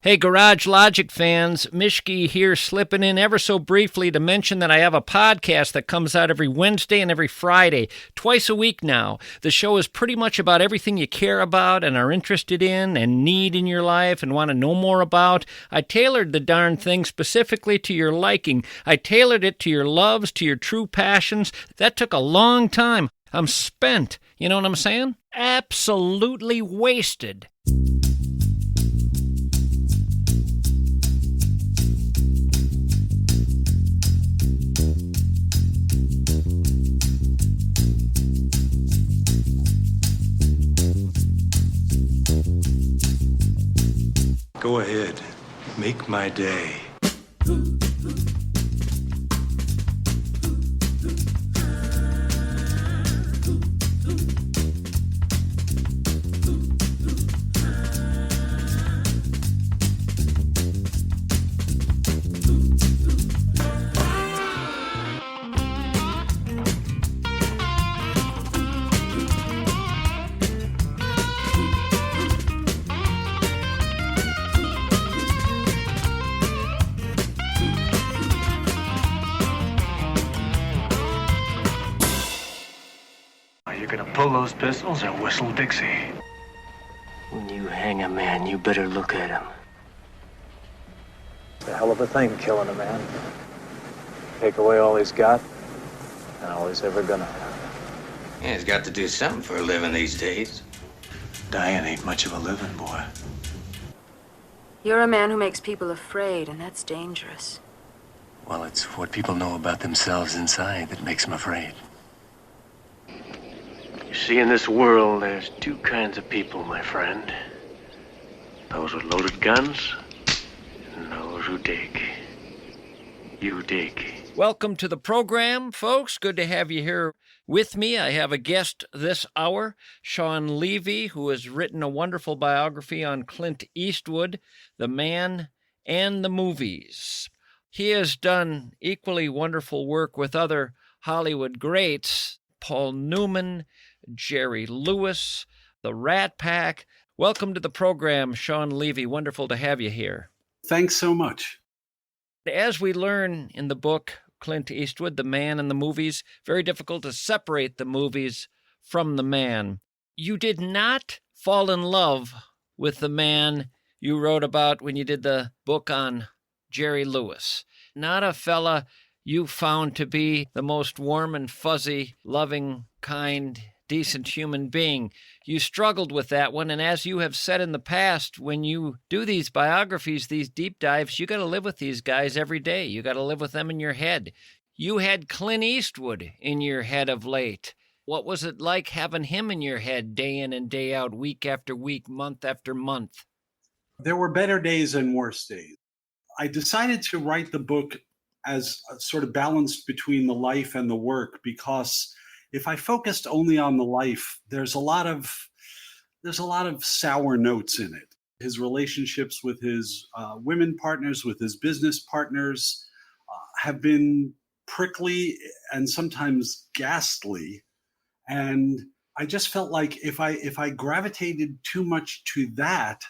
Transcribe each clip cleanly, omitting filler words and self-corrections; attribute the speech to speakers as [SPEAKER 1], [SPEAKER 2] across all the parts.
[SPEAKER 1] Hey, Garage Logic fans, MISCHKE here, slipping in ever so briefly to mention that I have a podcast that comes out every Wednesday and every Friday, twice a week now. The show is pretty much about everything you care about and are interested in and need in your life and want to know more about. I tailored the darn thing specifically to your liking. I tailored it to your loves, to your true passions. That took a long time. I'm spent. You know what I'm saying? Absolutely wasted.
[SPEAKER 2] Go ahead. Make my day.
[SPEAKER 3] Pull those pistols or whistle Dixie.
[SPEAKER 4] When you hang a man, you better look at him.
[SPEAKER 5] It's a hell of a thing, killing a man. Take away all he's got and all he's ever gonna have.
[SPEAKER 6] Yeah, he's got to do something for a living these days.
[SPEAKER 2] Dying ain't much of a living, boy.
[SPEAKER 7] You're a man who makes people afraid, and that's dangerous.
[SPEAKER 4] Well, it's what people know about themselves inside that makes them afraid. You see, in this world, there's two kinds of people, my friend. Those with loaded guns, and those who dig. You dig.
[SPEAKER 1] Welcome to the program, folks. Good to have you here with me. I have a guest this hour, Sean Levy, who has written a wonderful biography on Clint Eastwood, the man and the movies. He has done equally wonderful work with other Hollywood greats, Paul Newman, Jerry Lewis, the Rat Pack. Welcome to the program, Sean Levy. Wonderful to have you here.
[SPEAKER 8] Thanks so much.
[SPEAKER 1] As we learn in the book, Clint Eastwood, the man and the movies, very difficult to separate the movies from the man. You did not fall in love with the man you wrote about when you did the book on Jerry Lewis. Not a fella you found to be the most warm and fuzzy, loving, kind, decent human being. You struggled with that one, and as you have said in the past, when you do these biographies, these deep dives, you got to live with these guys every day. You got to live with them in your head. You had Clint Eastwood in your head of late. What was it like having him in your head day in and day out, week after week, month after month?
[SPEAKER 8] There were better days and worse days. I decided to write the book as a sort of balanced between the life and the work, because if I focused only on the life, there's a lot of sour notes in it. His relationships with his women partners, with his business partners, have been prickly and sometimes ghastly. And I just felt like if I gravitated too much to that,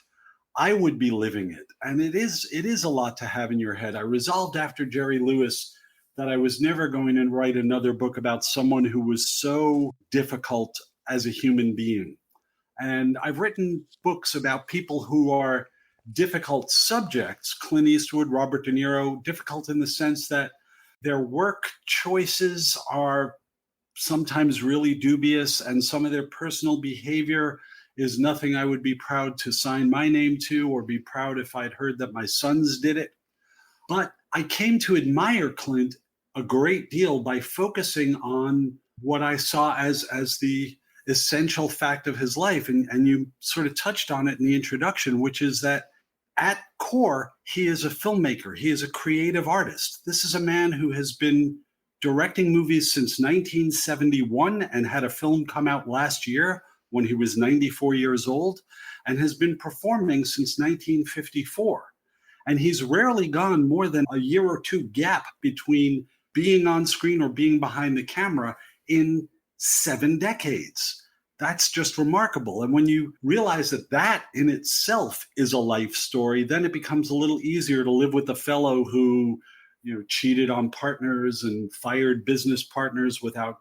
[SPEAKER 8] I would be living it. And it is a lot to have in your head. I resolved after Jerry Lewis that I was never going to write another book about someone who was so difficult as a human being. And I've written books about people who are difficult subjects, Clint Eastwood, Robert De Niro, difficult in the sense that their work choices are sometimes really dubious, and some of their personal behavior is nothing I would be proud to sign my name to or be proud if I'd heard that my sons did it. But I came to admire Clint a great deal by focusing on what I saw as the essential fact of his life. And you sort of touched on it in the introduction, which is that at core, he is a filmmaker. He is a creative artist. This is a man who has been directing movies since 1971 and had a film come out last year when he was 94 years old, and has been performing since 1954. And he's rarely gone more than a year or two gap between being on screen or being behind the camera in 7 decades. That's just remarkable. And when you realize that that in itself is a life story, then it becomes a little easier to live with a fellow who, cheated on partners and fired business partners without,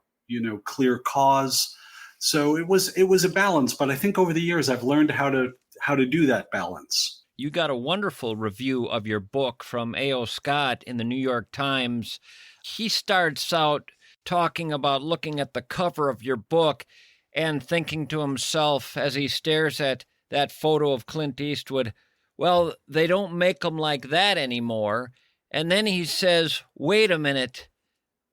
[SPEAKER 8] clear cause. So it was a balance, but I think over the years I've learned how to do that balance.
[SPEAKER 1] You got a wonderful review of your book from A.O. Scott in the New York Times. He starts out talking about looking at the cover of your book and thinking to himself as he stares at that photo of Clint Eastwood, well, they don't make them like that anymore. And then he says, wait a minute,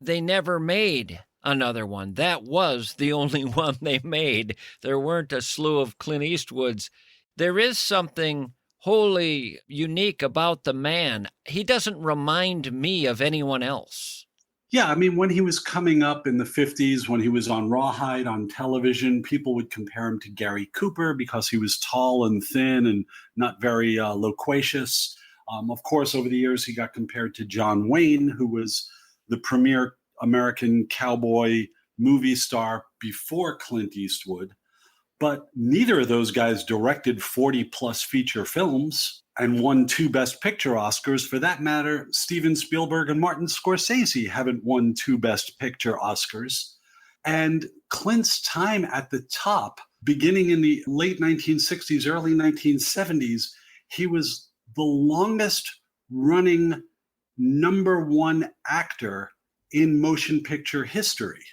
[SPEAKER 1] they never made another one. That was the only one they made. There weren't a slew of Clint Eastwoods. There is something wholly unique about the man. He doesn't remind me of anyone else.
[SPEAKER 8] Yeah, I mean, when he was coming up in the 50s, when he was on Rawhide on television, people would compare him to Gary Cooper because he was tall and thin and not very loquacious. Of course, over the years, he got compared to John Wayne, who was the premier American cowboy movie star before Clint Eastwood. But neither of those guys directed 40-plus feature films and won 2 Best Picture Oscars. For that matter, Steven Spielberg and Martin Scorsese haven't won 2 Best Picture Oscars. And Clint's time at the top, beginning in the late 1960s, early 1970s, he was the longest running #1 actor in motion picture history.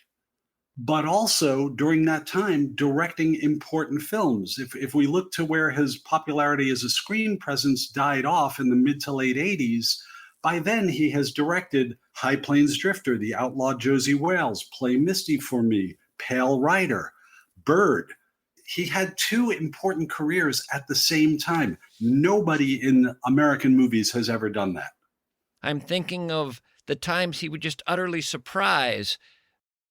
[SPEAKER 8] But also during that time, directing important films. If we look to where his popularity as a screen presence died off in the mid to late 80s, by then he has directed High Plains Drifter, The Outlaw Josie Wales, Play Misty for Me, Pale Rider, Bird. He had 2 important careers at the same time. Nobody in American movies has ever done that.
[SPEAKER 1] I'm thinking of the times he would just utterly surprise.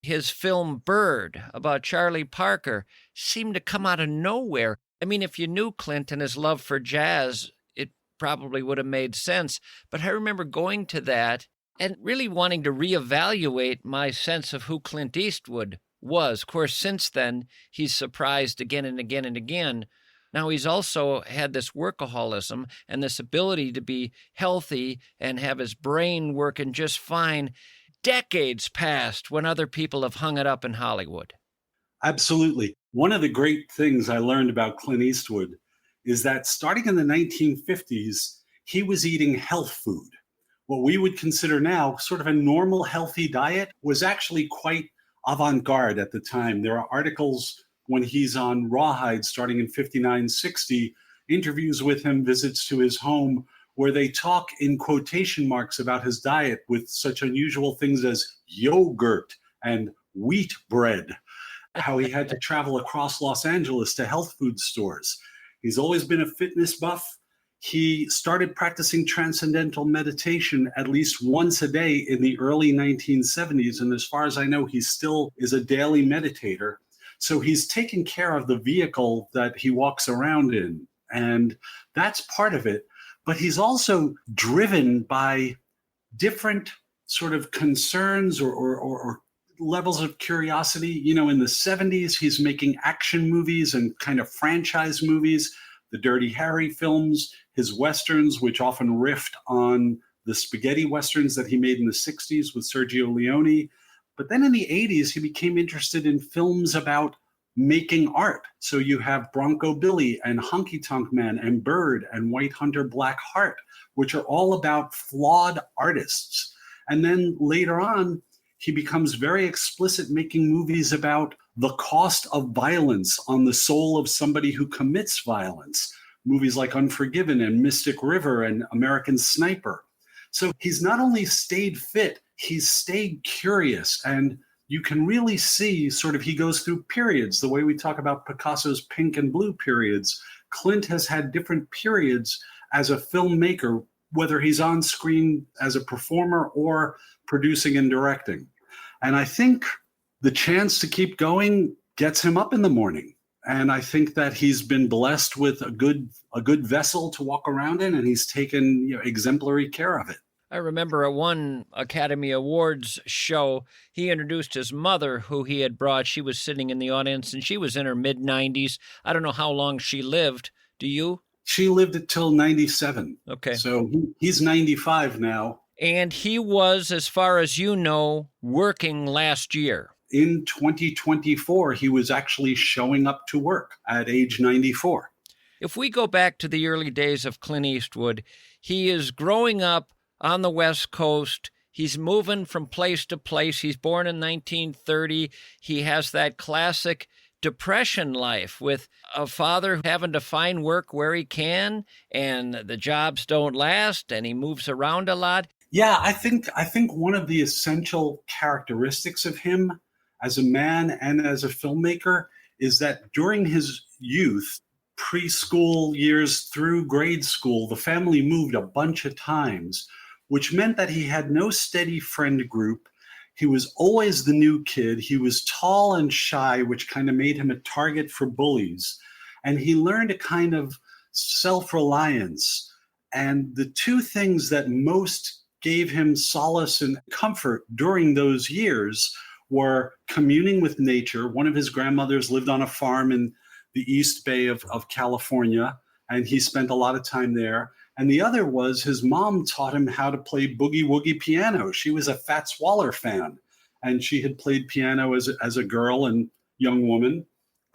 [SPEAKER 1] His film Bird about Charlie Parker seemed to come out of nowhere. I mean, if you knew Clint and his love for jazz, it probably would have made sense. But I remember going to that and really wanting to reevaluate my sense of who Clint Eastwood was. Of course, since then, he's surprised again and again and again. Now, he's also had this workaholism and this ability to be healthy and have his brain working just fine. Decades passed when other people have hung it up in Hollywood.
[SPEAKER 8] Absolutely. One of the great things I learned about Clint Eastwood is that starting in the 1950s, he was eating health food. What we would consider now sort of a normal, healthy diet was actually quite avant-garde at the time. There are articles when he's on Rawhide starting in 59, 60, interviews with him, visits to his home, where they talk in quotation marks about his diet with such unusual things as yogurt and wheat bread, how he had to travel across Los Angeles to health food stores. He's always been a fitness buff. He started practicing transcendental meditation at least once a day in the early 1970s. And as far as I know, he still is a daily meditator. So he's taking care of the vehicle that he walks around in. And that's part of it. But he's also driven by different sort of concerns or levels of curiosity. You know, in the 70s, he's making action movies and kind of franchise movies, the Dirty Harry films, his Westerns, which often riffed on the spaghetti Westerns that he made in the 60s with Sergio Leone. But then in the 80s, he became interested in films about making art. So you have Bronco Billy and Honky Tonk Man and Bird and White Hunter Black Heart, which are all about flawed artists. And then later on, he becomes very explicit making movies about the cost of violence on the soul of somebody who commits violence. Movies like Unforgiven and Mystic River and American Sniper. So he's not only stayed fit, he's stayed curious. And you can really see sort of he goes through periods, the way we talk about Picasso's pink and blue periods. Clint has had different periods as a filmmaker, whether he's on screen as a performer or producing and directing. And I think the chance to keep going gets him up in the morning. And I think that he's been blessed with a good vessel to walk around in, and he's taken exemplary care of it.
[SPEAKER 1] I remember at one Academy Awards show, he introduced his mother, who he had brought. She was sitting in the audience, and she was in her mid-90s. I don't know how long she lived. Do you?
[SPEAKER 8] She lived until 97.
[SPEAKER 1] Okay.
[SPEAKER 8] So he's 95 now.
[SPEAKER 1] And he was, as far as you know, working last year.
[SPEAKER 8] In 2024, he was actually showing up to work at age 94.
[SPEAKER 1] If we go back to the early days of Clint Eastwood, he is growing up on the West Coast. He's moving from place to place. He's born in 1930. He has that classic Depression life with a father having to find work where he can, and the jobs don't last, and he moves around a lot.
[SPEAKER 8] Yeah, I think one of the essential characteristics of him as a man and as a filmmaker is that during his youth, preschool years through grade school, the family moved a bunch of times, which meant that he had no steady friend group. He was always the new kid. He was tall and shy, which kind of made him a target for bullies. And he learned a kind of self-reliance. And the two things that most gave him solace and comfort during those years were communing with nature. One of his grandmothers lived on a farm in the East Bay of California, and he spent a lot of time there. And the other was his mom taught him how to play boogie-woogie piano. She was a Fats Waller fan, and she had played piano as a girl and young woman.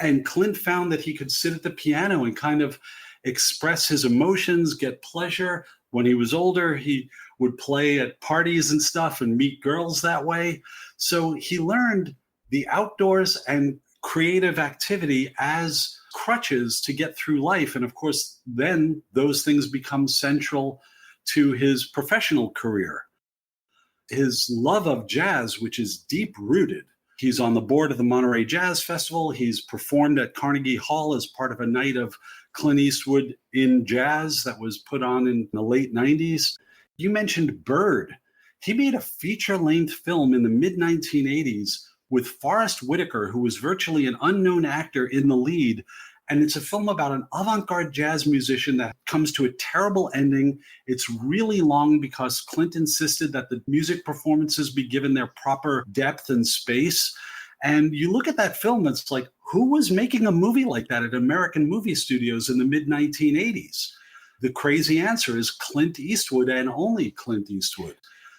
[SPEAKER 8] And Clint found that he could sit at the piano and kind of express his emotions, get pleasure. When he was older, he would play at parties and stuff and meet girls that way. So he learned the outdoors and creative activity as crutches to get through life. And of course, then those things become central to his professional career. His love of jazz, which is deep rooted. He's on the board of the Monterey Jazz Festival. He's performed at Carnegie Hall as part of a night of Clint Eastwood in jazz that was put on in the late 90s. You mentioned Bird. He made a feature-length film in the mid-1980s with Forrest Whitaker, who was virtually an unknown actor in the lead. And it's a film about an avant-garde jazz musician that comes to a terrible ending. It's really long because Clint insisted that the music performances be given their proper depth and space. And you look at that film, it's like, who was making a movie like that at American movie studios in the mid-1980s? The crazy answer is Clint Eastwood and only Clint Eastwood.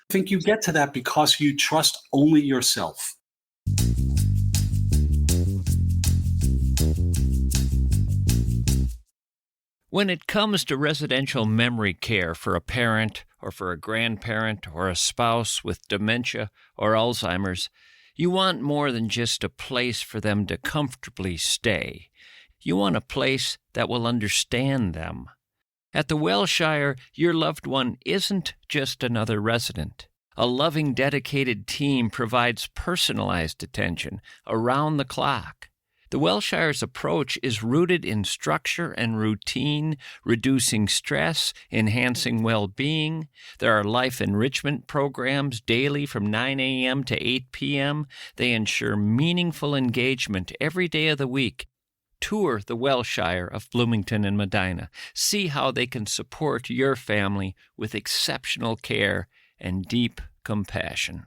[SPEAKER 8] I think you get to that because you trust only yourself.
[SPEAKER 1] When it comes to residential memory care for a parent or for a grandparent or a spouse with dementia or Alzheimer's, you want more than just a place for them to comfortably stay. You want a place that will understand them. At the Wellshire, your loved one isn't just another resident. A loving, dedicated team provides personalized attention around the clock. The Wellshire's approach is rooted in structure and routine, reducing stress, enhancing well-being. There are life enrichment programs daily from 9 a.m. to 8 p.m. They ensure meaningful engagement every day of the week. Tour the Wellshire of Bloomington and Medina. See how they can support your family with exceptional care and deep compassion.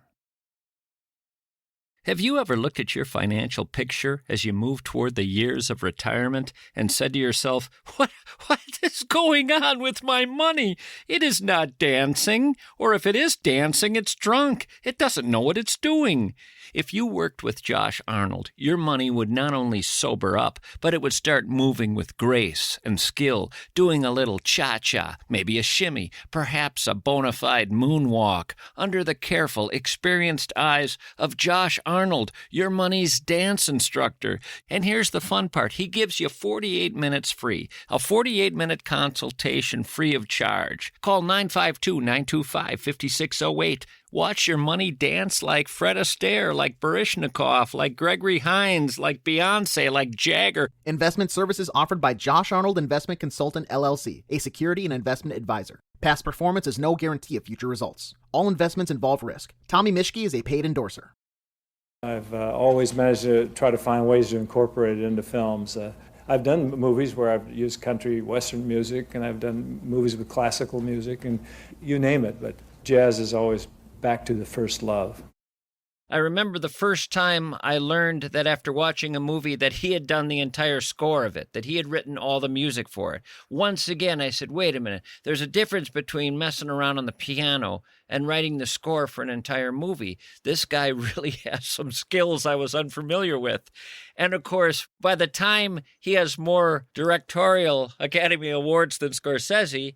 [SPEAKER 1] Have you ever looked at your financial picture as you move toward the years of retirement and said to yourself, what is going on with my money? It is not dancing, or if it is dancing, it's drunk. It doesn't know what it's doing. If you worked with Josh Arnold, your money would not only sober up, but it would start moving with grace and skill, doing a little cha-cha, maybe a shimmy, perhaps a bona fide moonwalk, under the careful, experienced eyes of Josh Arnold, your money's dance instructor. And here's the fun part. He gives you 48 minutes free, a 48-minute consultation free of charge. Call 952-925-5608. Watch your money dance like Fred Astaire, like Baryshnikov, like Gregory Hines, like Beyonce, like Jagger.
[SPEAKER 9] Investment services offered by Josh Arnold Investment Consultant, LLC, a security and investment advisor. Past performance is no guarantee of future results. All investments involve risk. Tommy MISCHKE is a paid endorser.
[SPEAKER 10] I've always managed to try to find ways to incorporate it into films. I've done movies where I've used country western music, and I've done movies with classical music, and you name it. But jazz is always back to the first love.
[SPEAKER 1] I remember the first time I learned that after watching a movie that he had done the entire score of it, that he had written all the music for it. Once again, I said, wait a minute, there's a difference between messing around on the piano and writing the score for an entire movie. This guy really has some skills I was unfamiliar with. And of course, by the time he has more directorial Academy Awards than Scorsese,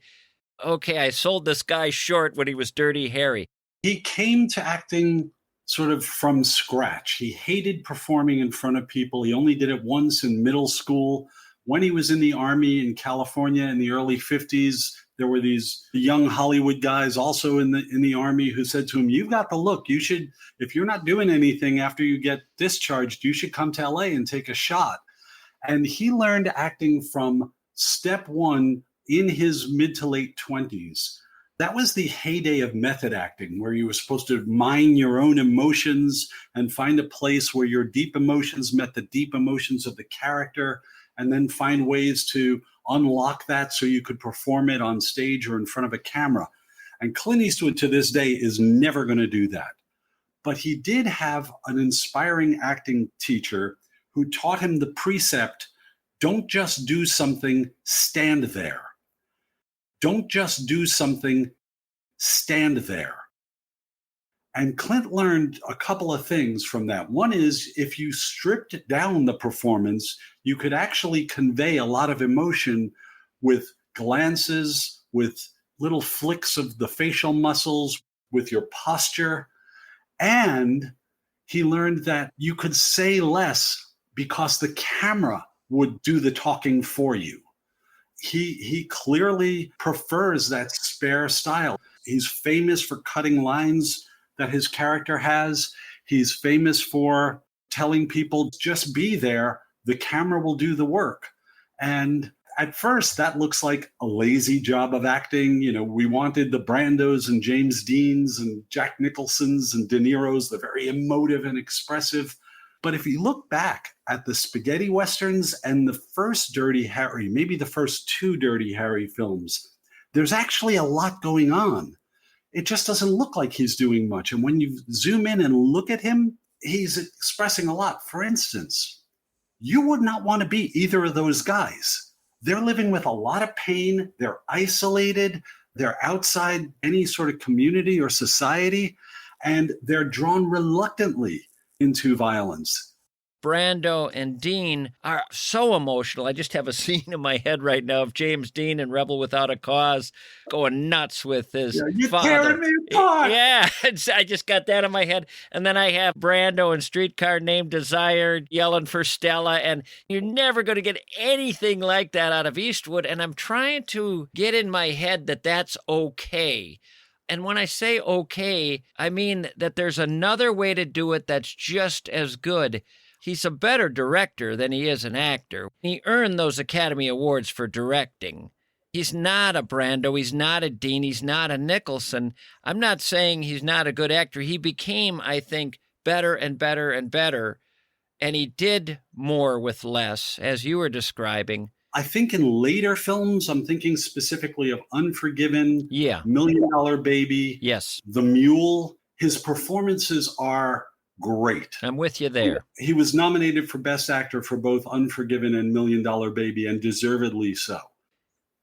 [SPEAKER 1] okay, I sold this guy short when he was Dirty Harry.
[SPEAKER 8] He came to acting sort of from scratch. He hated performing in front of people. He only did it once in middle school. When he was in the Army in California in the early 50s, there were these young Hollywood guys also in the Army who said to him, "You've got the look. You should, if you're not doing anything after you get discharged, you should come to LA and take a shot." And he learned acting from step one in his mid to late 20s. That was the heyday of method acting, where you were supposed to mine your own emotions and find a place where your deep emotions met the deep emotions of the character, and then find ways to unlock that so you could perform it on stage or in front of a camera. And Clint Eastwood to this day is never going to do that. But he did have an inspiring acting teacher who taught him the precept, don't just do something, stand there. Don't just do something, stand there. And Clint learned a couple of things from that. One is if you stripped down the performance, you could actually convey a lot of emotion with glances, with little flicks of the facial muscles, with your posture. And he learned that you could say less because the camera would do the talking for you. He clearly prefers that spare style. He's famous for cutting lines that his character has. He's famous for telling people, just be there, the camera will do the work. And at first, that looks like a lazy job of acting. You know, we wanted the Brandos and James Deans and Jack Nicholsons and De Niro's, the very emotive and expressive. But if you look back at the spaghetti westerns and the first Dirty Harry, maybe the first two Dirty Harry films, there's actually a lot going on. It just doesn't look like he's doing much. And when you zoom in and look at him, he's expressing a lot. For instance, you would not want to be either of those guys. They're living with a lot of pain. They're isolated. They're outside any sort of community or society, and they're drawn reluctantly into violence.
[SPEAKER 1] Brando and Dean are so emotional. I just have a scene in my head right now of James Dean in Rebel Without a Cause going nuts with his
[SPEAKER 8] You're
[SPEAKER 1] father.
[SPEAKER 8] tearing me apart.
[SPEAKER 1] Yeah, I just got that in my head. And then I have Brando in Streetcar Named Desire yelling for Stella. And you're never going to get anything like that out of Eastwood. And I'm trying to get in my head that that's okay. And when I say okay, I mean that there's another way to do it that's just as good. He's a better director than he is an actor. He earned those Academy Awards for directing. He's not a Brando, he's not a Dean, he's not a Nicholson. I'm not saying he's not a good actor. He became, I think, better and better and better, and he did more with less, as you were describing.
[SPEAKER 8] I think in later films, I'm thinking specifically of Unforgiven,
[SPEAKER 1] Yeah.
[SPEAKER 8] $1 Million Baby,
[SPEAKER 1] Yes.
[SPEAKER 8] The Mule. His performances are great.
[SPEAKER 1] I'm with you there.
[SPEAKER 8] He was nominated for Best Actor for both Unforgiven and $1 Million Baby, and deservedly so.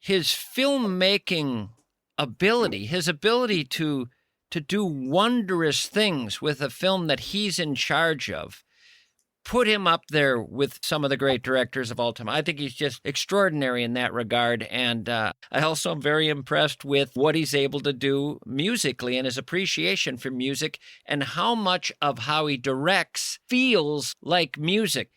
[SPEAKER 1] His filmmaking ability, his ability to do wondrous things with a film that he's in charge of, put him up there with some of the great directors of all time. I think he's just extraordinary in that regard. And I also am very impressed with what he's able to do musically and his appreciation for music and how much of how he directs feels like music.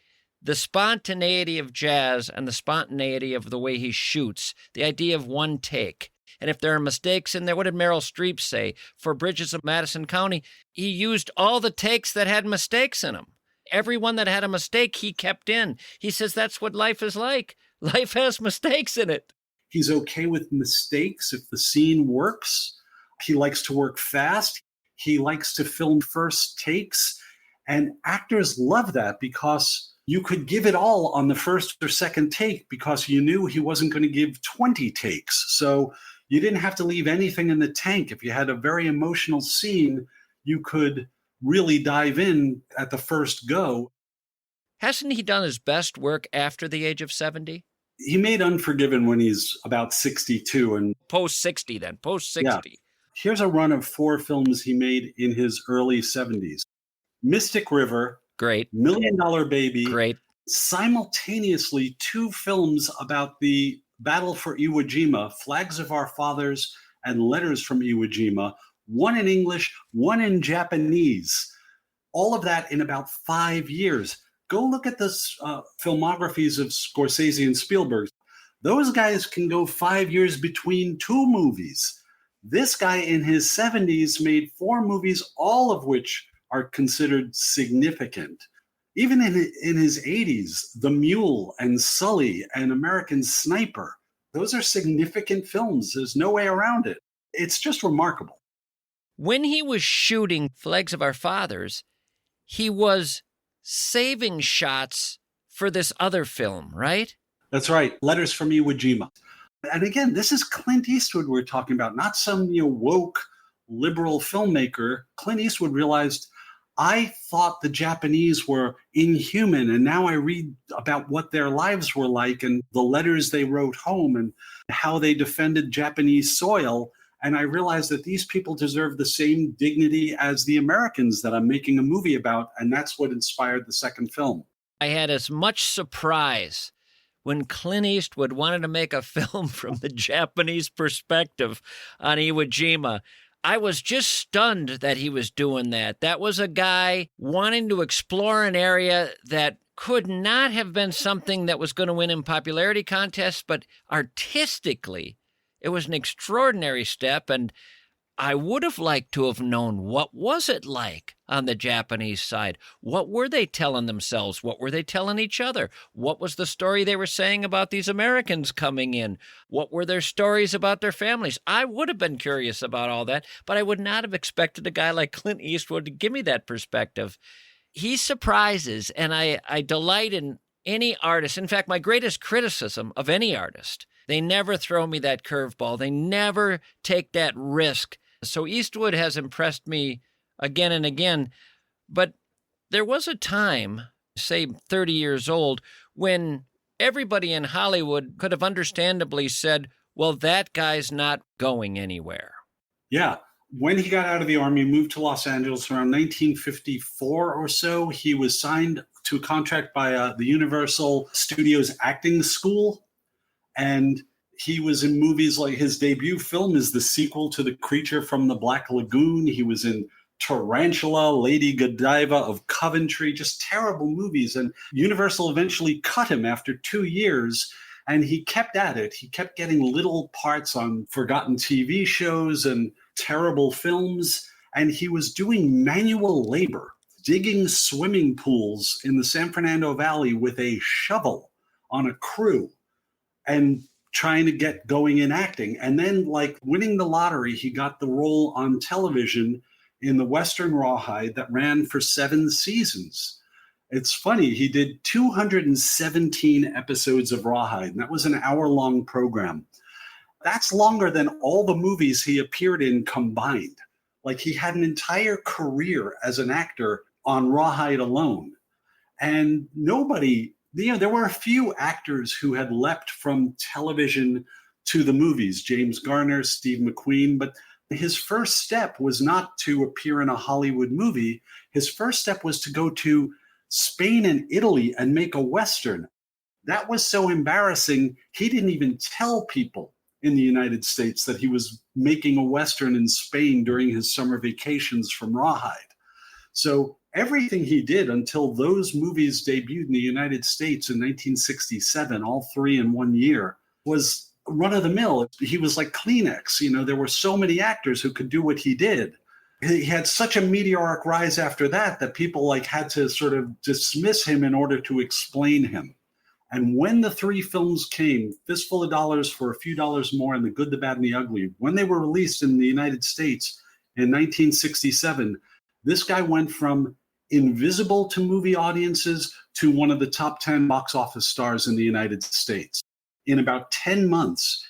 [SPEAKER 1] The spontaneity of jazz and the spontaneity of the way he shoots, the idea of one take. And if there are mistakes in there, what did Meryl Streep say? For Bridges of Madison County, he used all the takes that had mistakes in them. Everyone that had a mistake, he kept in. He says that's what life is like. Life has mistakes in it.
[SPEAKER 8] He's okay with mistakes if the scene works. He likes to work fast. He likes to film first takes. And actors love that because you could give it all on the first or second take because you knew he wasn't going to give 20 takes. So You didn't have to leave anything in the tank. If you had a very emotional scene, you could really dive in at the first go.
[SPEAKER 1] Hasn't he done his best work after the age of 70?
[SPEAKER 8] He made Unforgiven when he's about 62. And
[SPEAKER 1] Post 60 then, post 60.
[SPEAKER 8] Here's a run of 4 films he made in his early 70s. Mystic River.
[SPEAKER 1] Great.
[SPEAKER 8] $1 Million Baby.
[SPEAKER 1] Great.
[SPEAKER 8] Simultaneously, 2 films about the battle for Iwo Jima, Flags of Our Fathers and Letters from Iwo Jima, one in English, one in Japanese. All of that in about 5 years. Go look at the filmographies of Scorsese and Spielberg. Those guys can go 5 years between 2 movies. This guy in his 70s made 4 movies, all of which are considered significant. Even in his 80s, The Mule and Sully and American Sniper, those are significant films. There's no way around it. It's just remarkable.
[SPEAKER 1] When he was shooting Flags of Our Fathers, he was saving shots for this other film, right?
[SPEAKER 8] That's right. Letters from Iwo Jima. And again, this is Clint Eastwood we're talking about, not some woke liberal filmmaker. Clint Eastwood realized, I thought the Japanese were inhuman, and now I read about what their lives were like and the letters they wrote home and how they defended Japanese soil. And I realized that these people deserve the same dignity as the Americans that I'm making a movie about, and that's what inspired the second film.
[SPEAKER 1] I had as much surprise when Clint Eastwood wanted to make a film from the Japanese perspective on Iwo Jima. I was just stunned that he was doing that. That was a guy wanting to explore an area that could not have been something that was going to win in popularity contests, but artistically, it was an extraordinary step, and I would have liked to have known what was it like on the Japanese side. What were they telling themselves? What were they telling each other? What was the story they were saying about these Americans coming in? What were their stories about their families? I would have been curious about all that, but I would not have expected a guy like Clint Eastwood to give me that perspective. He surprises, and I delight in any artist. In fact, my greatest criticism of any artist, they never throw me that curveball. They never take that risk. So Eastwood has impressed me again and again. But there was a time, say 30 years old, when everybody in Hollywood could have understandably said, well, that guy's not going anywhere.
[SPEAKER 8] Yeah. When he got out of the Army, moved to Los Angeles around 1954 or so, he was signed to a contract by the Universal Studios Acting School. And he was in movies like his debut film is the sequel to The Creature from the Black Lagoon. He was in Tarantula, Lady Godiva of Coventry, just terrible movies. And Universal eventually cut him after 2 years, and he kept at it. He kept getting little parts on forgotten TV shows and terrible films. And he was doing manual labor, digging swimming pools in the San Fernando Valley with a shovel on a crew and trying to get going in acting. And then, like winning the lottery, he got the role on television in the Western Rawhide that ran for 7 seasons. It's funny, he did 217 episodes of Rawhide, and that was an hour-long program. That's longer than all the movies he appeared in combined. Like, he had an entire career as an actor on Rawhide alone. And nobody, there were a few actors who had leapt from television to the movies, James Garner, Steve McQueen, but his first step was not to appear in a Hollywood movie. His first step was to go to Spain and Italy and make a Western. That was so embarrassing, he didn't even tell people in the United States that he was making a Western in Spain during his summer vacations from Rawhide. So everything he did until those movies debuted in the United States in 1967, all 3 in 1 year, was run of the mill. He was like Kleenex. There were so many actors who could do what he did. He had such a meteoric rise after that people had to sort of dismiss him in order to explain him. And when the 3 films came, Fistful of Dollars for a Few Dollars More and The Good, the Bad, and the Ugly, when they were released in the United States in 1967, this guy went from invisible to movie audiences to one of the top 10 box office stars in the United States in about 10 months.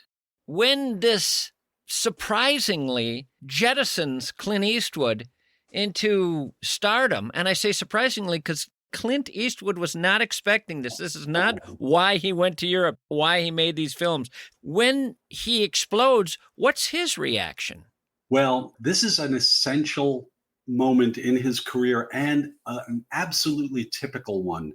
[SPEAKER 1] When this surprisingly jettisons Clint Eastwood into stardom. And I say surprisingly because Clint Eastwood was not expecting this. This is not why he went to Europe, why he made these films. When he explodes, what's his reaction?
[SPEAKER 8] Well, this is an essential moment in his career and an absolutely typical one.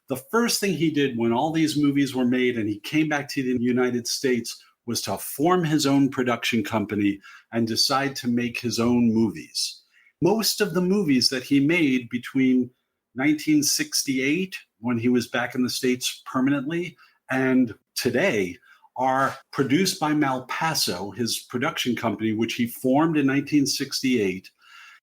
[SPEAKER 8] The first thing he did when all these movies were made and he came back to the United States was to form his own production company and decide to make his own movies. Most of the movies that he made between 1968, when he was back in the States permanently, and today are produced by Malpaso, his production company, which he formed in 1968,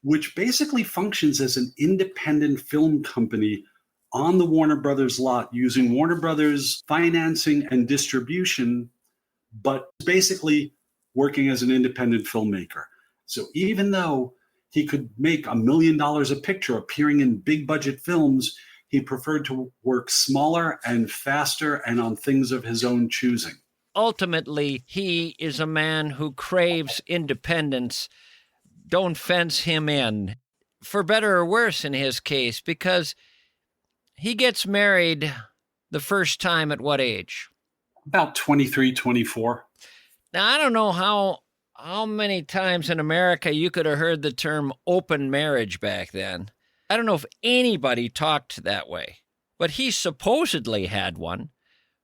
[SPEAKER 8] which basically functions as an independent film company on the Warner Brothers lot using Warner Brothers financing and distribution, but basically working as an independent filmmaker. So even though he could make $1 million a picture appearing in big budget films, he preferred to work smaller and faster and on things of his own choosing.
[SPEAKER 1] Ultimately, he is a man who craves independence. Don't fence him in, for better or worse in his case, because he gets married the first time at what age?
[SPEAKER 8] About 23, 24.
[SPEAKER 1] Now, I don't know how many times in America you could have heard the term open marriage back then. I don't know if anybody talked that way, but he supposedly had one.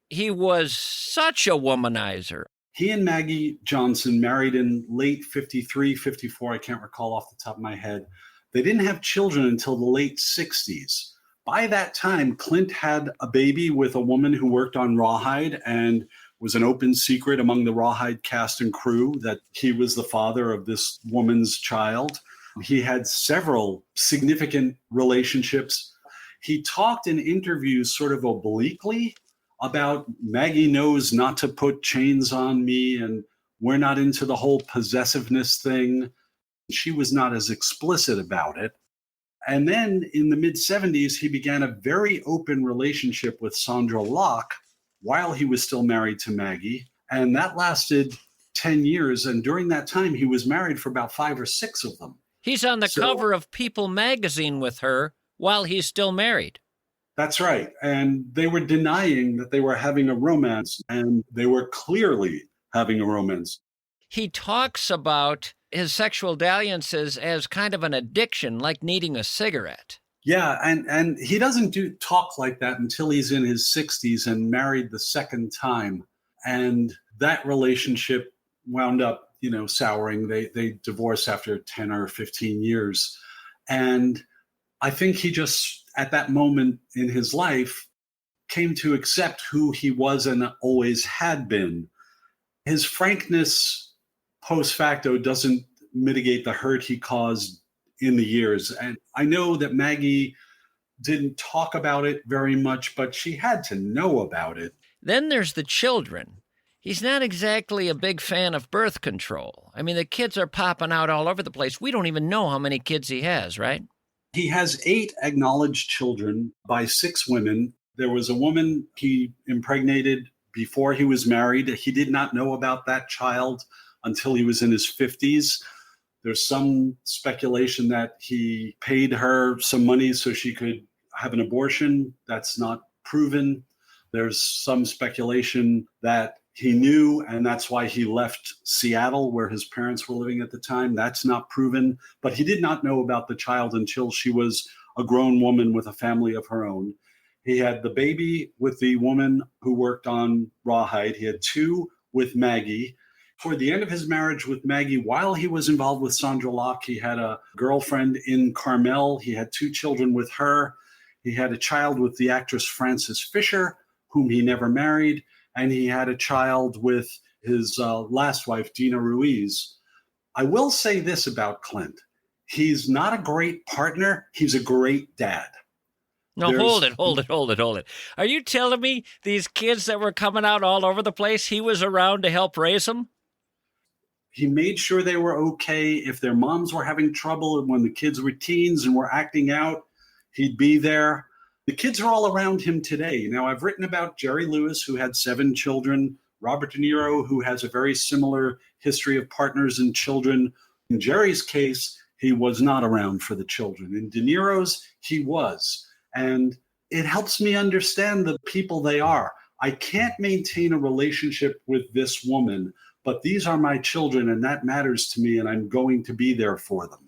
[SPEAKER 1] He was such a womanizer.
[SPEAKER 8] He and Maggie Johnson married in late 53, 54. I can't recall off the top of my head. They didn't have children until the late 60s. By that time, Clint had a baby with a woman who worked on Rawhide and was an open secret among the Rawhide cast and crew that he was the father of this woman's child. He had several significant relationships. He talked in interviews sort of obliquely about Maggie knows not to put chains on me and we're not into the whole possessiveness thing. She was not as explicit about it. And then in the mid-70s, he began a very open relationship with Sandra Locke while he was still married to Maggie. And that lasted 10 years. And during that time, he was married for about 5 or 6 of them.
[SPEAKER 1] He's on the cover of People magazine with her while he's still married.
[SPEAKER 8] That's right. And they were denying that they were having a romance, and they were clearly having a romance.
[SPEAKER 1] He talks about his sexual dalliances as kind of an addiction, like needing a cigarette.
[SPEAKER 8] Yeah, and he doesn't talk like that until he's in his 60s and married the second time. And that relationship wound up, souring. They divorced after 10 or 15 years. And I think he just, at that moment in his life, came to accept who he was and always had been. His frankness post facto doesn't mitigate the hurt he caused in the years. And I know that Maggie didn't talk about it very much, but she had to know about it.
[SPEAKER 1] Then there's the children. He's not exactly a big fan of birth control. I mean, the kids are popping out all over the place. We don't even know how many kids he has, right?
[SPEAKER 8] He has 8 acknowledged children by 6 women. There was a woman he impregnated before he was married. He did not know about that child until he was in his 50s. There's some speculation that he paid her some money so she could have an abortion. That's not proven. There's some speculation that he knew, and that's why he left Seattle, where his parents were living at the time. That's not proven. But he did not know about the child until she was a grown woman with a family of her own. He had the baby with the woman who worked on Rawhide. He had 2 with Maggie. Toward the end of his marriage with Maggie, while he was involved with Sandra Locke, he had a girlfriend in Carmel. He had 2 children with her. He had a child with the actress Frances Fisher, whom he never married. And he had a child with his last wife, Dina Ruiz. I will say this about Clint. He's not a great partner. He's a great dad.
[SPEAKER 1] No, hold it. Are you telling me these kids that were coming out all over the place, he was around to help raise them?
[SPEAKER 8] He made sure they were okay. If their moms were having trouble and when the kids were teens and were acting out, he'd be there. The kids are all around him today. Now, I've written about Jerry Lewis, who had 7 children Robert De Niro, who has a very similar history of partners and children. In Jerry's case, he was not around for the children. In De Niro's, he was. And it helps me understand the people they are. I can't maintain a relationship with this woman, but these are my children, and that matters to me, and I'm going to be there for them.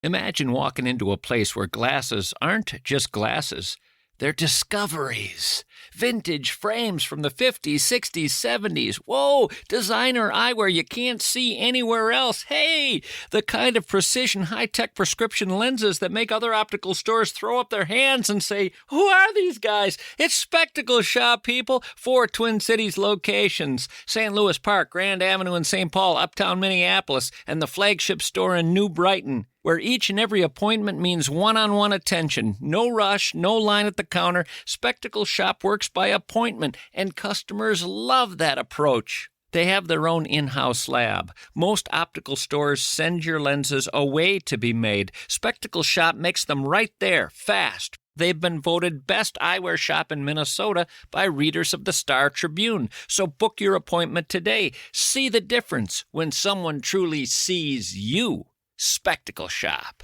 [SPEAKER 1] Imagine walking into a place where glasses aren't just glasses. They're discoveries. Vintage frames from the 50s, 60s, 70s. Whoa, designer eyewear you can't see anywhere else. Hey, the kind of precision, high-tech prescription lenses that make other optical stores throw up their hands and say, who are these guys? It's Spectacle Shop, people. 4 Twin Cities locations. St. Louis Park, Grand Avenue in St. Paul, Uptown Minneapolis, and the flagship store in New Brighton, where each and every appointment means one-on-one attention. No rush, no line at the counter. Spectacle Shop works by appointment, and customers love that approach. They have their own in-house lab. Most optical stores send your lenses away to be made. Spectacle Shop makes them right there, fast. They've been voted best eyewear shop in Minnesota by readers of the Star Tribune. So book your appointment today. See the difference when someone truly sees you. Spectacle Shop.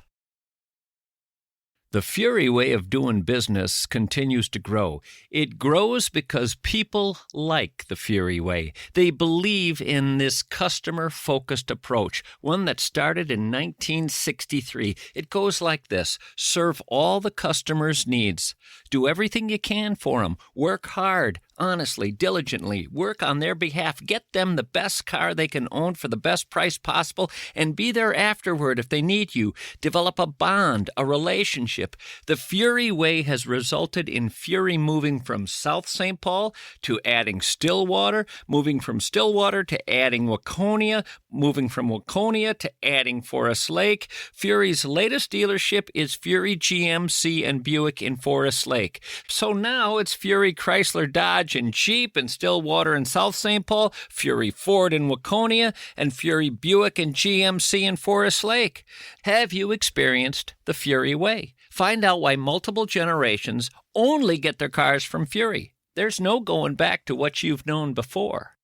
[SPEAKER 1] The Fury way of doing business continues to grow. It grows because people like the Fury way. They believe in this customer-focused approach, one that started in 1963. It goes like this: serve all the customers' needs. Do everything you can for them. Work hard, honestly, diligently. Work on their behalf. Get them the best car they can own for the best price possible, and be there afterward if they need you. Develop a bond, a relationship. The Fury way has resulted in Fury moving from South St. Paul to adding Stillwater, moving from Stillwater to adding Waconia, moving from Waconia to adding Forest Lake. Fury's latest dealership is Fury GMC and Buick in Forest Lake. So now it's Fury Chrysler Dodge and Jeep in Stillwater and South St. Paul, Fury Ford in Waconia, and Fury Buick and GMC in Forest Lake. Have you experienced the Fury way? Find out why multiple generations only get their cars from Fury. There's no going back to what you've known before.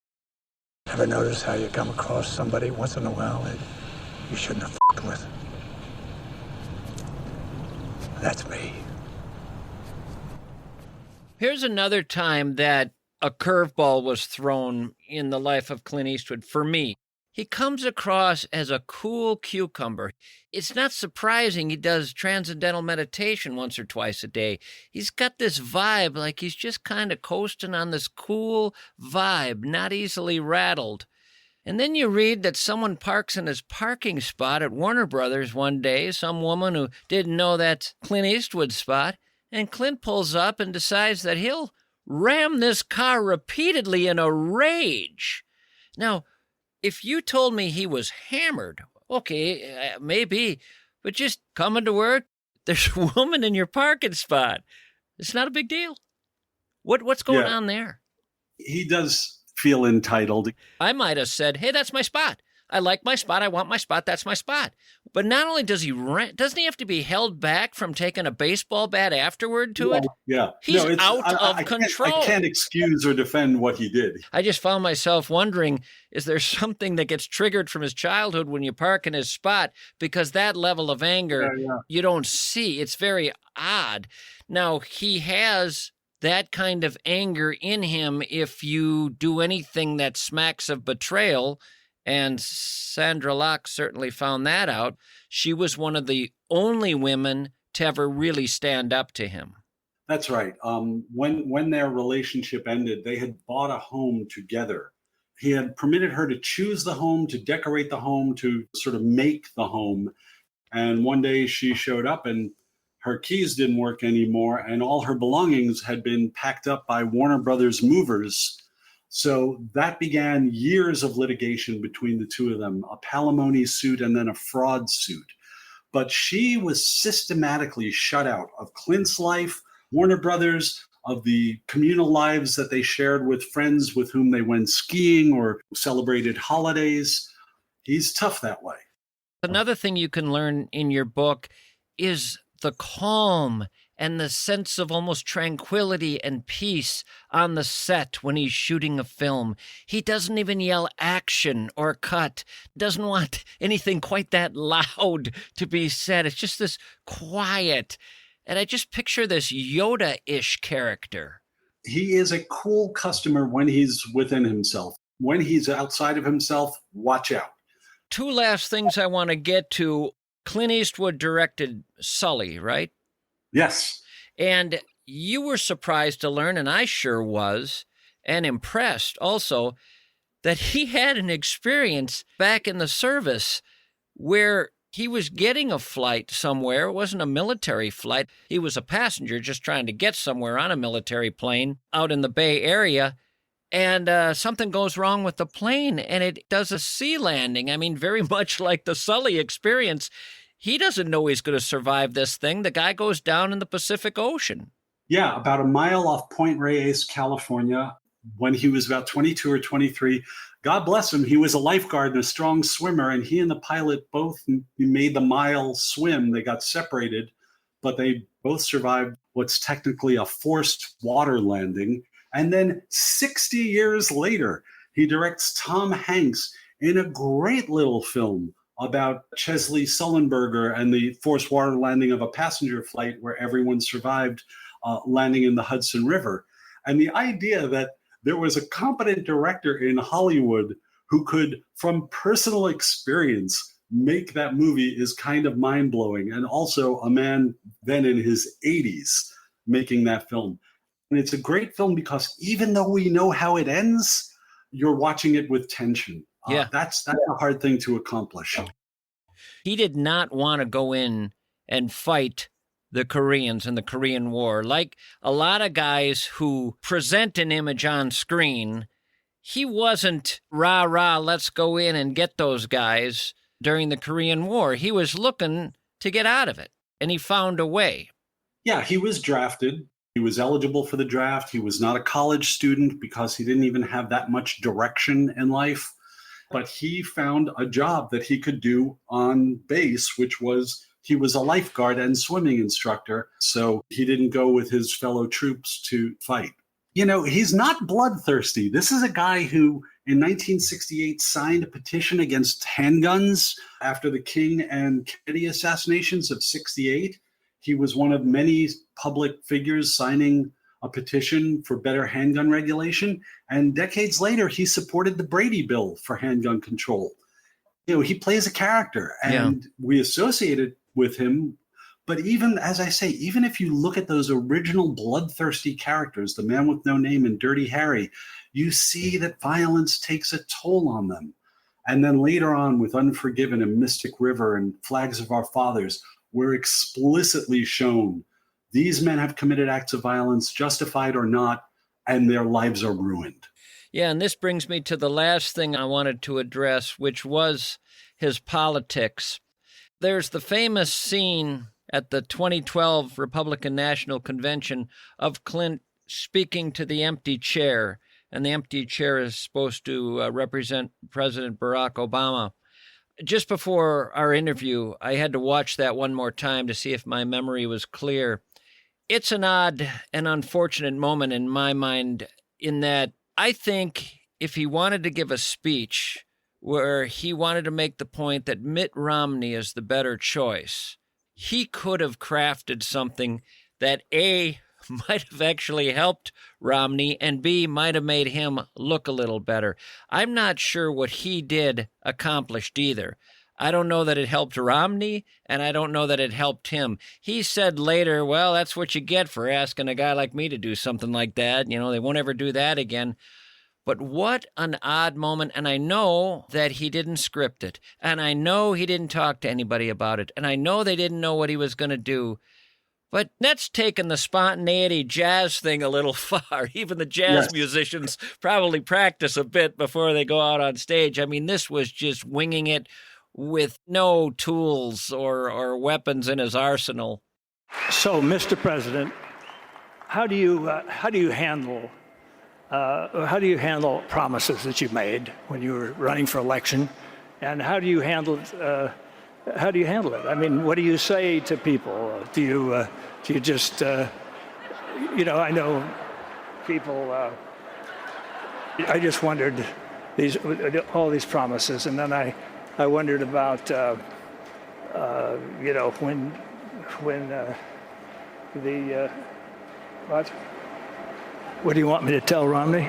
[SPEAKER 11] Ever notice how you come across somebody once in a while that you shouldn't have f***ed with? That's me.
[SPEAKER 1] Here's another time that a curveball was thrown in the life of Clint Eastwood for me. He comes across as a cool cucumber. It's not surprising he does transcendental meditation once or twice a day. He's got this vibe like he's just kind of coasting on this cool vibe, not easily rattled. And then you read that someone parks in his parking spot at Warner Brothers one day, some woman who didn't know that's Clint Eastwood's spot, and Clint pulls up and decides that he'll ram this car repeatedly in a rage. Now, if you told me he was hammered, okay, maybe, but just coming to work, there's a woman in your parking spot. It's not a big deal. What's going on there?
[SPEAKER 8] He does feel entitled.
[SPEAKER 1] I might have said, hey, that's my spot. I like my spot. I want my spot. That's my spot. But not only does he doesn't he have to be held back from taking a baseball bat afterward to it?
[SPEAKER 8] Yeah.
[SPEAKER 1] He's out of control.
[SPEAKER 8] I can't excuse or defend what he did.
[SPEAKER 1] I just found myself wondering, is there something that gets triggered from his childhood when you park in his spot? Because that level of anger, you don't see. It's very odd. Now, he has that kind of anger in him if you do anything that smacks of betrayal. And Sandra Locke certainly found that out. She was one of the only women to ever really stand up to him.
[SPEAKER 8] That's right. When their relationship ended, they had bought a home together. He had permitted her to choose the home, to decorate the home, to sort of make the home. And one day she showed up and her keys didn't work anymore, and all her belongings had been packed up by Warner Brothers movers. So that began years of litigation between the two of them, a palimony suit and then a fraud suit. But she was systematically shut out of Clint's life, Warner Brothers, of the communal lives that they shared with friends with whom they went skiing or celebrated holidays. He's tough that way.
[SPEAKER 1] Another thing you can learn in your book is the calm and the sense of almost tranquility and peace on the set when he's shooting a film. He doesn't even yell action or cut, doesn't want anything quite that loud to be said. It's just this quiet. And I just picture this Yoda-ish character.
[SPEAKER 8] He is a cool customer when he's within himself. When he's outside of himself, watch out.
[SPEAKER 1] Two last things I want to get to. Clint Eastwood directed Sully, right?
[SPEAKER 8] Yes.
[SPEAKER 1] And you were surprised to learn, and I sure was, and impressed also, that he had an experience back in the service where he was getting a flight somewhere. It wasn't a military flight. He was a passenger just trying to get somewhere on a military plane out in the Bay Area. And something goes wrong with the plane, and it does a sea landing. I mean, very much like the Sully experience. He doesn't know he's going to survive this thing. The guy goes down in the Pacific Ocean.
[SPEAKER 8] Yeah, about a mile off Point Reyes, California, when he was about 22 or 23. God bless him, he was a lifeguard and a strong swimmer, and he and the pilot both made the mile swim. They got separated, but they both survived what's technically a forced water landing. And then 60 years later, he directs Tom Hanks in a great little film about Chesley Sullenberger and the forced water landing of a passenger flight where everyone survived landing in the Hudson River. And the idea that there was a competent director in Hollywood who could, from personal experience, make that movie is kind of mind-blowing. And also a man then in his 80s making that film. And it's a great film because even though we know how it ends, you're watching it with tension. That's a hard thing to accomplish.
[SPEAKER 1] He did not want to go in and fight the Koreans in the Korean War. Like a lot of guys who present an image on screen, he wasn't rah, let's go in and get those guys during the Korean War. He was looking to get out of it, and he found a way.
[SPEAKER 8] Yeah, he was drafted. He was eligible for the draft. He was not a college student because he didn't even have that much direction in life. But he found a job that he could do on base, which was he was a lifeguard and swimming instructor. So he didn't go with his fellow troops to fight. You know, he's not bloodthirsty. This is a guy who in 1968 signed a petition against handguns after the King and Kennedy assassinations of 68. He was one of many public figures signing a petition for better handgun regulation. And decades later, he supported the Brady Bill for handgun control. You know, he plays a character and we associate it with him. But even, as I say, even if you look at those original bloodthirsty characters, the Man with No Name and Dirty Harry, you see that violence takes a toll on them. And then later on with Unforgiven and Mystic River and Flags of Our Fathers, we're explicitly shown these men have committed acts of violence, justified or not, and their lives are ruined.
[SPEAKER 1] Yeah, and this brings me to the last thing I wanted to address, which was his politics. There's the famous scene at the 2012 Republican National Convention of Clint speaking to the empty chair, and the empty chair is supposed to represent President Barack Obama. Just before our interview, I had to watch that one more time to see if my memory was clear. It's an odd and unfortunate moment in my mind in that I think if he wanted to give a speech where he wanted to make the point that Mitt Romney is the better choice, he could have crafted something that A, might have actually helped Romney, and B, might have made him look a little better. I'm not sure what he did accomplished either. I don't know that it helped Romney, and I don't know that it helped him. He said later, well, that's what you get for asking a guy like me to do something like that. You know, they won't ever do that again. But what an odd moment. And I know that he didn't script it. And I know he didn't talk to anybody about it. And I know they didn't know what he was going to do. But that's taken the spontaneity jazz thing a little far. Even the jazz musicians probably practice a bit before they go out on stage. I mean, this was just winging it with no tools or weapons in his arsenal.
[SPEAKER 11] So, Mr. President, how do you handle promises that you made when you were running for election, and how do you handle
[SPEAKER 3] how do you handle it? I mean, what do you say to people? Do you just, I know people, I just wondered all these promises, and then I wondered about, what do you want me to tell Romney?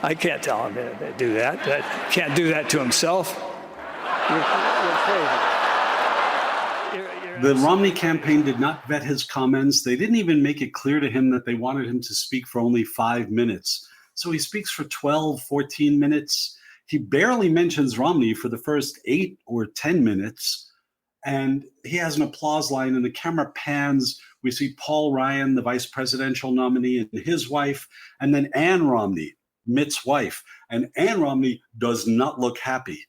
[SPEAKER 3] I can't tell him to do that. Can't do that to himself.
[SPEAKER 8] The Romney campaign did not vet his comments. They didn't even make it clear to him that they wanted him to speak for only 5 minutes. So he speaks for 12, 14 minutes. He barely mentions Romney for the first 8 or 10 minutes. And he has an applause line, and the camera pans. We see Paul Ryan, the vice presidential nominee, and his wife, and then Ann Romney, Mitt's wife. And Ann Romney does not look happy.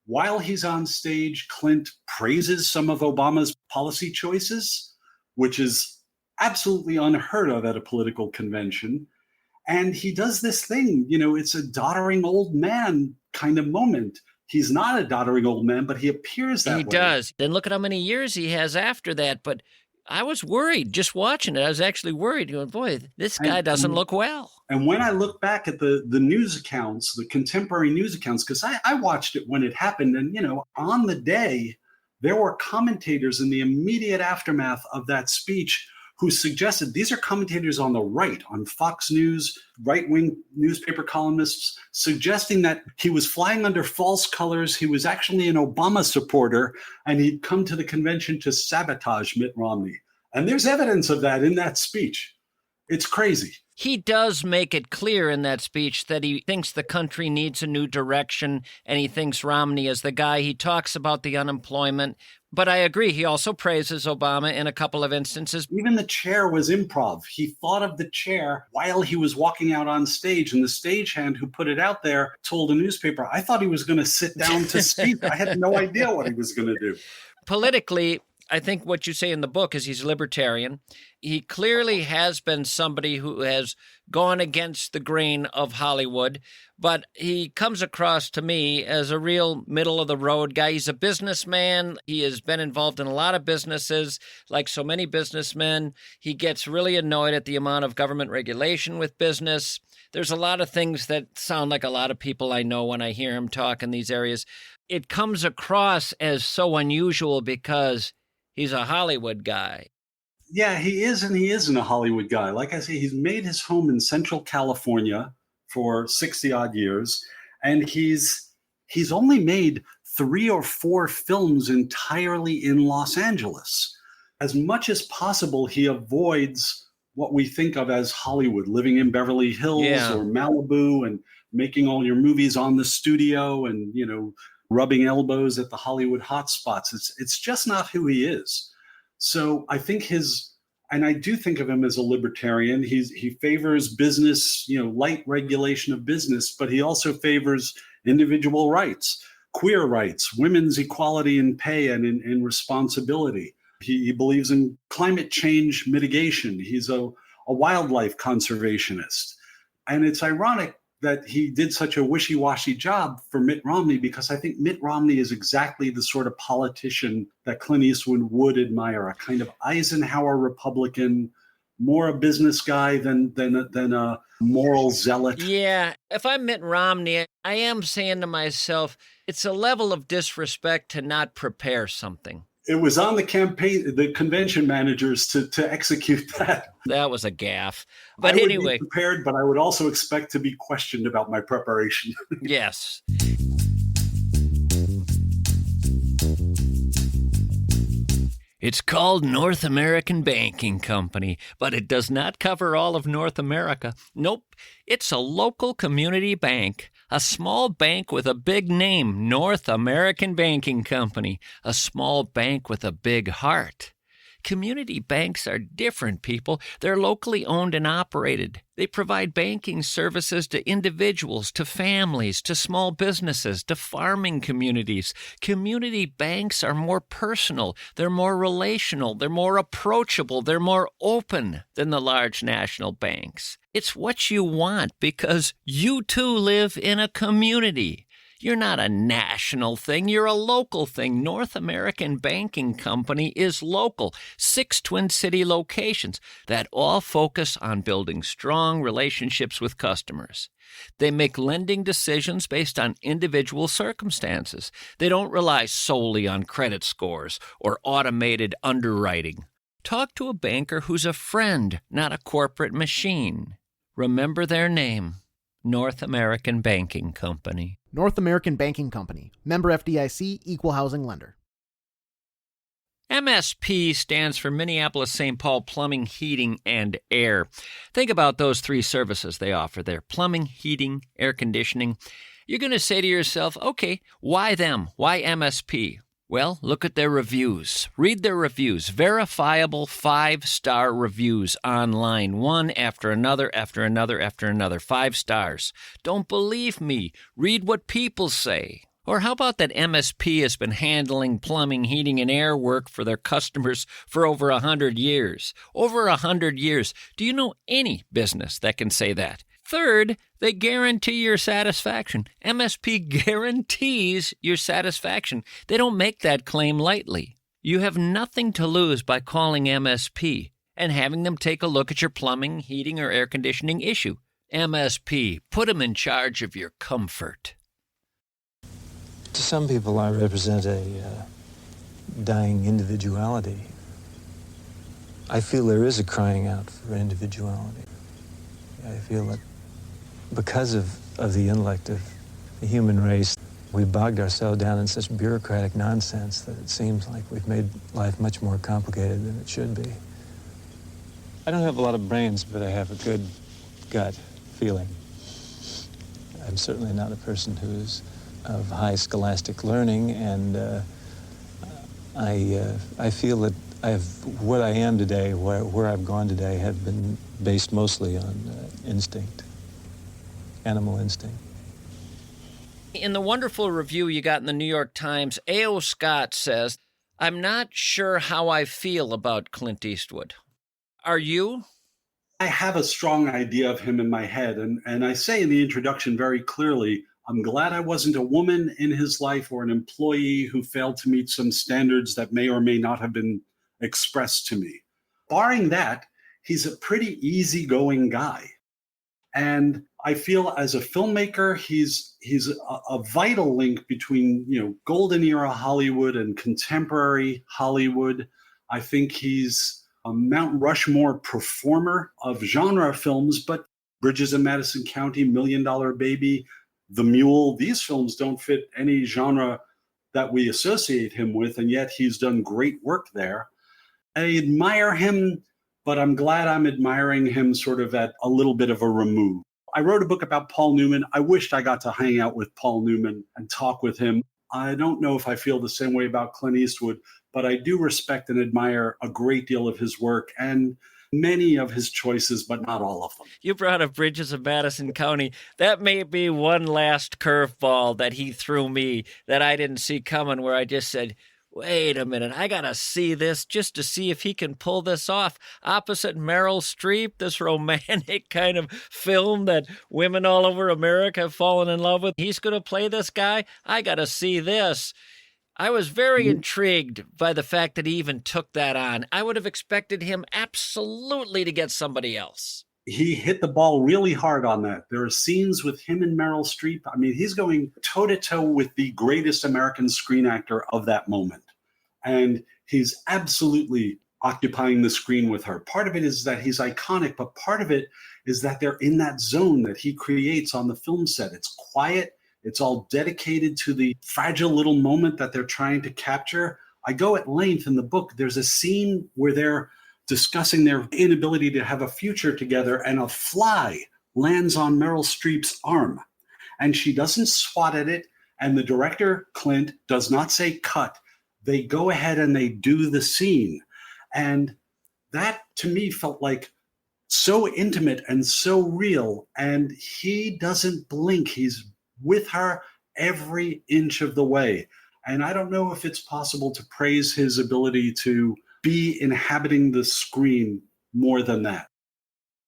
[SPEAKER 8] While he's on stage, Clint praises some of Obama's policy choices, which is absolutely unheard of at a political convention. And he does this thing, it's a doddering old man kind of moment. He's not a doddering old man, but he appears that way.
[SPEAKER 1] He does. Then look at how many years he has after that. But I was worried just watching it. I was actually worried. Going, boy, this guy doesn't look well.
[SPEAKER 8] And when I look back at the news accounts, the contemporary news accounts, because I watched it when it happened, and, on the day, there were commentators in the immediate aftermath of that speech who suggested, these are commentators on the right, on Fox News, right-wing newspaper columnists, suggesting that he was flying under false colors, he was actually an Obama supporter, and he'd come to the convention to sabotage Mitt Romney. And there's evidence of that in that speech. It's crazy.
[SPEAKER 1] He does make it clear in that speech that he thinks the country needs a new direction, and he thinks Romney is the guy. He talks about the unemployment. But I agree, he also praises Obama in a couple of instances.
[SPEAKER 8] Even the chair was improv. He thought of the chair while he was walking out on stage, and the stagehand who put it out there told a newspaper, I thought he was going to sit down to speak. I had no idea what he was going to do.
[SPEAKER 1] Politically, I think what you say in the book is he's libertarian. He clearly has been somebody who has gone against the grain of Hollywood, but he comes across to me as a real middle-of-the-road guy. He's a businessman. He has been involved in a lot of businesses. Like so many businessmen, he gets really annoyed at the amount of government regulation with business. There's a lot of things that sound like a lot of people I know when I hear him talk in these areas. It comes across as so unusual because he's a Hollywood guy.
[SPEAKER 8] Yeah, he is, and he isn't a Hollywood guy. Like I say, he's made his home in Central California for 60-odd years, and he's only made 3 or 4 films entirely in Los Angeles. As much as possible, he avoids what we think of as Hollywood, living in Beverly Hills or Malibu and making all your movies on the studio and, rubbing elbows at the Hollywood hotspots. It's just not who he is. So I think and I do think of him as a libertarian. He favors business, light regulation of business, but he also favors individual rights, queer rights, women's equality in pay and in responsibility. He believes in climate change mitigation. He's a wildlife conservationist. And it's ironic that he did such a wishy-washy job for Mitt Romney, because I think Mitt Romney is exactly the sort of politician that Clint Eastwood would admire, a kind of Eisenhower Republican, more a business guy than a moral zealot.
[SPEAKER 1] Yeah, if I'm Mitt Romney, I am saying to myself, it's a level of disrespect to not prepare something.
[SPEAKER 8] It was on the convention managers to execute that.
[SPEAKER 1] That was a gaffe. But
[SPEAKER 8] I would
[SPEAKER 1] anyway.
[SPEAKER 8] be prepared, but I would also expect to be questioned about my preparation.
[SPEAKER 1] Yes. It's called North American Banking Company, but it does not cover all of North America. Nope, it's a local community bank, a small bank with a big name, North American Banking Company, a small bank with a big heart. Community banks are different, people. They're locally owned and operated. They provide banking services to individuals, to families, to small businesses, to farming communities. Community banks are more personal. They're more relational. They're more approachable. They're more open than the large national banks. It's what you want because you too live in a community. You're not a national thing. You're a local thing. North American Banking Company is local. 6 Twin City locations that all focus on building strong relationships with customers. They make lending decisions based on individual circumstances. They don't rely solely on credit scores or automated underwriting. Talk to a banker who's a friend, not a corporate machine. Remember their name, North American Banking Company.
[SPEAKER 9] North American Banking Company. Member FDIC, Equal Housing Lender.
[SPEAKER 1] MSP stands for Minneapolis-St. Paul Plumbing, Heating, and Air. Think about those 3 services they offer there: plumbing, heating, air conditioning. You're going to say to yourself, okay, why them? Why MSP? Well, look at their reviews. Read their reviews. Verifiable 5-star reviews online, one after another, after another, after another. 5 stars. Don't believe me. Read what people say. Or how about that MSP has been handling plumbing, heating, and air work for their customers for over 100 years? Over 100 years. Do you know any business that can say that? Third, they guarantee your satisfaction. MSP guarantees your satisfaction. They don't make that claim lightly. You have nothing to lose by calling MSP and having them take a look at your plumbing, heating, or air conditioning issue. MSP, put them in charge of your comfort.
[SPEAKER 12] To some people, I represent a dying individuality. I feel there is a crying out for individuality. I feel that because of the intellect of the human race, we bogged ourselves down in such bureaucratic nonsense that it seems like we've made life much more complicated than it should be. I don't have a lot of brains, but I have a good gut feeling. I'm certainly not a person who's of high scholastic learning, and I feel that what I am today, where I've gone today, have been based mostly on instinct, animal instinct.
[SPEAKER 1] In the wonderful review you got in the New York Times, A.O. Scott says, "I'm not sure how I feel about Clint Eastwood." Are you?
[SPEAKER 8] I have a strong idea of him in my head, and I say in the introduction very clearly, I'm glad I wasn't a woman in his life or an employee who failed to meet some standards that may or may not have been expressed to me. Barring that, he's a pretty easygoing guy. And I feel as a filmmaker, he's a vital link between, golden era Hollywood and contemporary Hollywood. I think he's a Mount Rushmore performer of genre films, but Bridges in Madison County, $1 Million Baby, The Mule, these films don't fit any genre that we associate him with, and yet he's done great work there. I admire him, but I'm glad I'm admiring him sort of at a little bit of a remove. I wrote a book about Paul Newman. I wished I got to hang out with Paul Newman and talk with him. I don't know if I feel the same way about Clint Eastwood, but I do respect and admire a great deal of his work and many of his choices, but not all of them.
[SPEAKER 1] You brought up Bridges of Madison County. That may be one last curveball that he threw me that I didn't see coming, where I just said, wait a minute, I got to see this just to see if he can pull this off. Opposite Meryl Streep, this romantic kind of film that women all over America have fallen in love with. He's going to play this guy. I got to see this. I was very intrigued by the fact that he even took that on. I would have expected him absolutely to get somebody else.
[SPEAKER 8] He hit the ball really hard on that. There are scenes with him and Meryl Streep. I mean, he's going toe-to-toe with the greatest American screen actor of that moment. And he's absolutely occupying the screen with her. Part of it is that he's iconic, but part of it is that they're in that zone that he creates on the film set. It's quiet. It's all dedicated to the fragile little moment that they're trying to capture. I go at length in the book. There's a scene where they're discussing their inability to have a future together, and a fly lands on Meryl Streep's arm. And she doesn't swat at it, and the director, Clint, does not say cut. They go ahead and they do the scene. And that, to me, felt like so intimate and so real. And he doesn't blink. He's with her every inch of the way. And I don't know if it's possible to praise his ability to be inhabiting the screen more than that.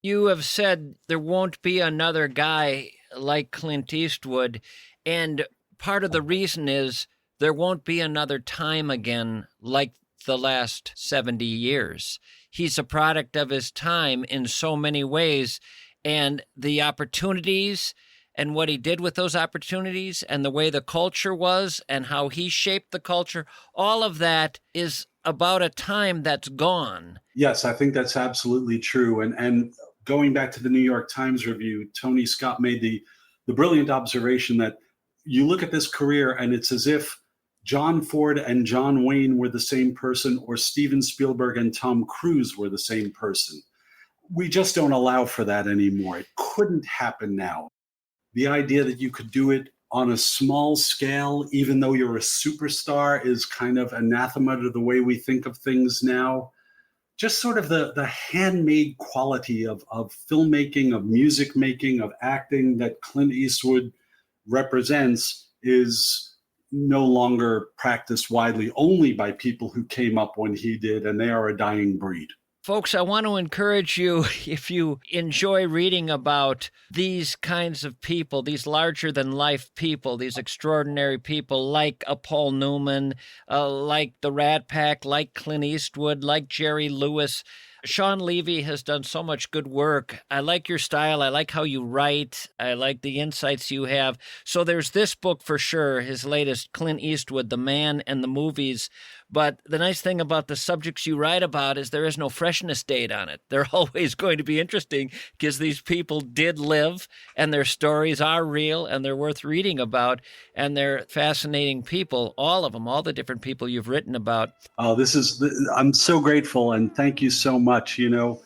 [SPEAKER 1] You have said there won't be another guy like Clint Eastwood, and part of the reason is there won't be another time again like the last 70 years. He's a product of his time in so many ways, and the opportunities and what he did with those opportunities and the way the culture was and how he shaped the culture, all of that is about a time that's gone.
[SPEAKER 8] Yes, I think that's absolutely true. And going back to the New York Times review, Tony Scott made the brilliant observation that you look at this career and it's as if John Ford and John Wayne were the same person, or Steven Spielberg and Tom Cruise were the same person. We just don't allow for that anymore. It couldn't happen now. The idea that you could do it on a small scale, even though you're a superstar, is kind of anathema to the way we think of things now. Just sort of the handmade quality of filmmaking, of music making, of acting that Clint Eastwood represents is no longer practiced widely, only by people who came up when he did, and they are a dying breed.
[SPEAKER 1] Folks, I want to encourage you, if you enjoy reading about these kinds of people, these larger-than-life people, these extraordinary people like a Paul Newman, like the Rat Pack, like Clint Eastwood, like Jerry Lewis. Sean Levy has done so much good work. I like your style. I like how you write. I like the insights you have. So there's this book for sure, his latest, Clint Eastwood, The Man and the Movies. But the nice thing about the subjects you write about is there is no freshness date on it. They're always going to be interesting because these people did live and their stories are real and they're worth reading about. And they're fascinating people, all of them, all the different people you've written about.
[SPEAKER 8] Oh, I'm so grateful, and thank you so much. You know,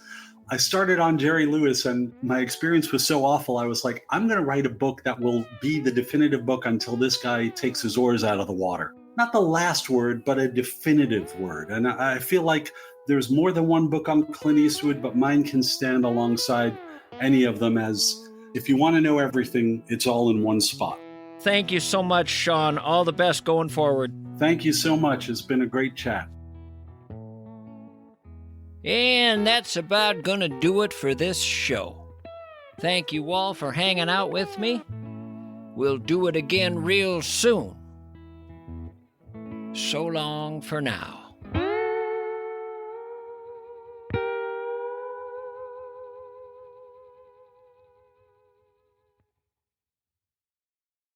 [SPEAKER 8] I started on Jerry Lewis and my experience was so awful. I was like, I'm going to write a book that will be the definitive book until this guy takes his oars out of the water. Not the last word, but a definitive word. And I feel like there's more than one book on Clint Eastwood, but mine can stand alongside any of them, as if you want to know everything, it's all in one spot.
[SPEAKER 1] Thank you so much, Sean. All the best going forward.
[SPEAKER 8] Thank you so much. It's been a great chat.
[SPEAKER 1] And that's about gonna do it for this show. Thank you all for hanging out with me. We'll do it again real soon. So long for now.